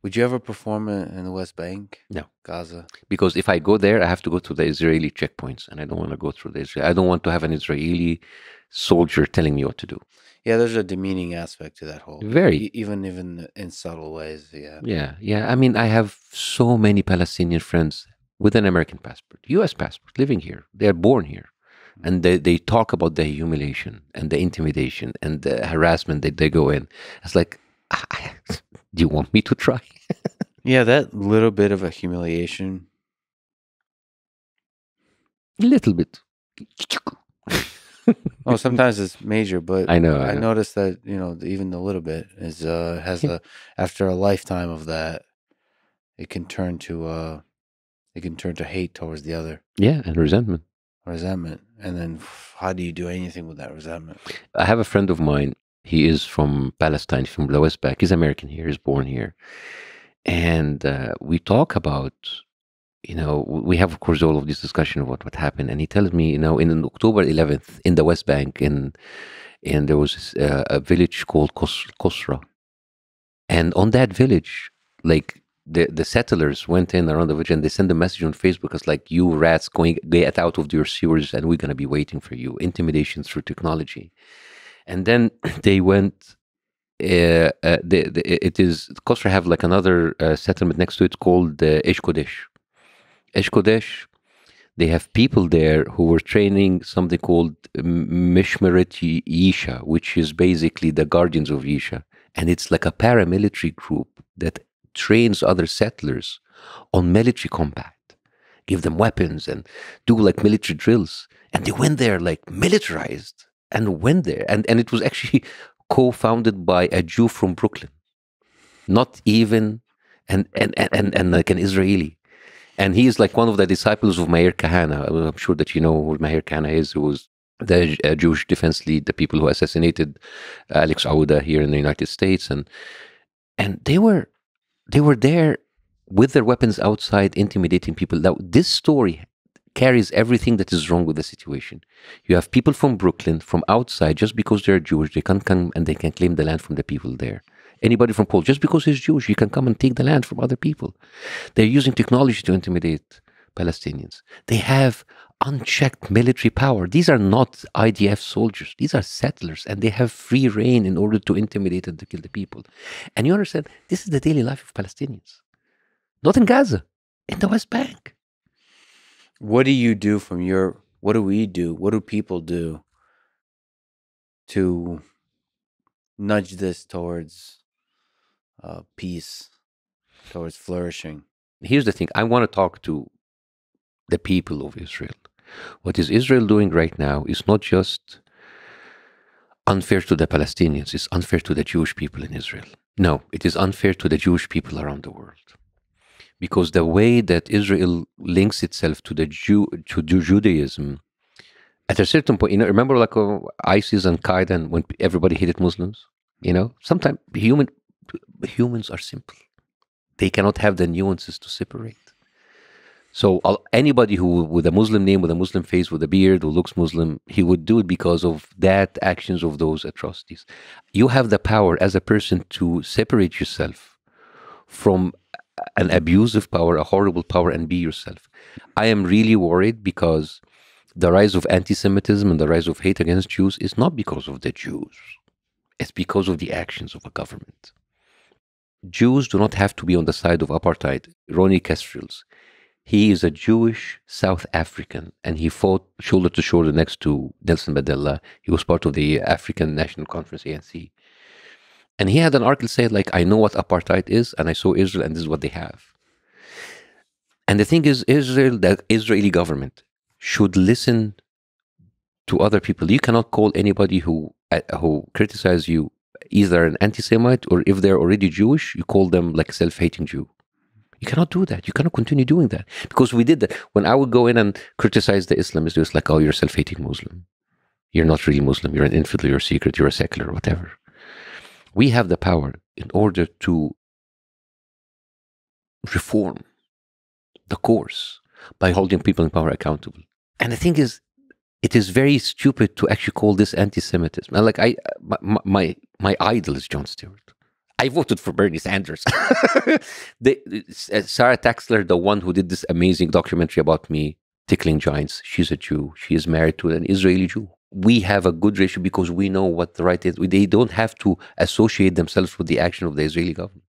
Would you ever perform in the West Bank, No, Gaza? because if I go there, I have to go to the Israeli checkpoints, and I don't want to go through the Israel. I don't want to have an Israeli soldier telling me what to do. Yeah, there's a demeaning aspect to that whole, Very, even in subtle ways. Yeah. yeah. I mean, I have so many Palestinian friends with an American passport, U.S. passport, living here. They are born here, and they talk about the humiliation and the intimidation and the harassment that they go in. It's like, do you want me to try? Yeah, that little bit of a humiliation. A little bit. Oh, sometimes it's major, but I know, I I know. noticed that even the little bit is has Yeah, a after a lifetime of that, it can turn to hate towards the other, yeah, and resentment. resentment, and then how do you do anything with that resentment? I have a friend of mine. He is from Palestine, from the West Bank. He's American here. He's born here, and we talk about. We have, of course, all of this discussion about what happened, and he tells me, in October 11th in the West Bank, and there was a village called Kosra, and on that village, like the settlers went in around the village and they sent a message on Facebook. It's like, you rats, get out of your sewers, and we're gonna be waiting for you. Intimidation through technology. And then they went. It is Kosra have like another settlement next to it called Esh Kodesh. Esh Kodesh. They have people there who were training something called Mishmeret Yisha, which is basically the guardians of Yisha, and it's like a paramilitary group that trains other settlers on military combat, give them weapons and do like military drills. And they went there like militarized and went there, and it was actually co-founded by a Jew from Brooklyn, not even and like an Israeli. And he is like one of the disciples of Meir Kahane. I'm sure that you know who Meir Kahane is, who was the Jewish defense lead, the people who assassinated Alex Auda here in the United States, and they were there with their weapons outside, intimidating people. Now, this story carries everything that is wrong with the situation. You have people from Brooklyn, from outside, just because they're Jewish, they can come and they can claim the land from the people there. Anybody from Poland, just because he's Jewish, you can come and take the land from other people. They're using technology to intimidate Palestinians. They have unchecked military power. These are not IDF soldiers. These are settlers, and they have free reign in order to intimidate and to kill the people. And you understand, this is the daily life of Palestinians. Not in Gaza, in the West Bank. What do you do what do we do? What do people do to nudge this towards peace, towards flourishing? Here's the thing. I want to talk to the people of Israel. What is Israel doing right now is not just unfair to the Palestinians, it's unfair to the Jewish people in Israel. No, it is unfair to the Jewish people around the world. Because the way that Israel links itself to Judaism, at a certain point, remember like ISIS and Qaeda, and when everybody hated Muslims, sometimes humans are simple. They cannot have the nuances to separate. So anybody who, with a Muslim name, with a Muslim face, with a beard, who looks Muslim, he would do it because of that actions of those atrocities. You have the power as a person to separate yourself from an abusive power, a horrible power, and be yourself. I am really worried because the rise of anti-Semitism and the rise of hate against Jews is not because of the Jews. It's because of the actions of a government. Jews do not have to be on the side of apartheid. Ronnie Kestrels, he is a Jewish South African, and he fought shoulder to shoulder next to Nelson Mandela. He was part of the African National Conference, ANC. And he had an article say, like, I know what apartheid is, and I saw Israel, and this is what they have. And the thing is, the Israeli government should listen to other people. You cannot call anybody who criticizes you either an anti-Semite, or if they're already Jewish, you call them like a self-hating Jew. You cannot do that. You cannot continue doing that. Because we did that. When I would go in and criticize the Islamists, it was like, oh, you're a self-hating Muslim. You're not really Muslim. You're an infidel, you're a secret, you're a secular, whatever. We have the power in order to reform the course by holding people in power accountable. And the thing is, it is very stupid to actually call this anti-Semitism. And like my idol is Jon Stewart. I voted for Bernie Sanders. Sarah Taxler, the one who did this amazing documentary about me, Tickling Giants, she's a Jew. She is married to an Israeli Jew. We have a good ratio because we know what the right is. They don't have to associate themselves with the action of the Israeli government.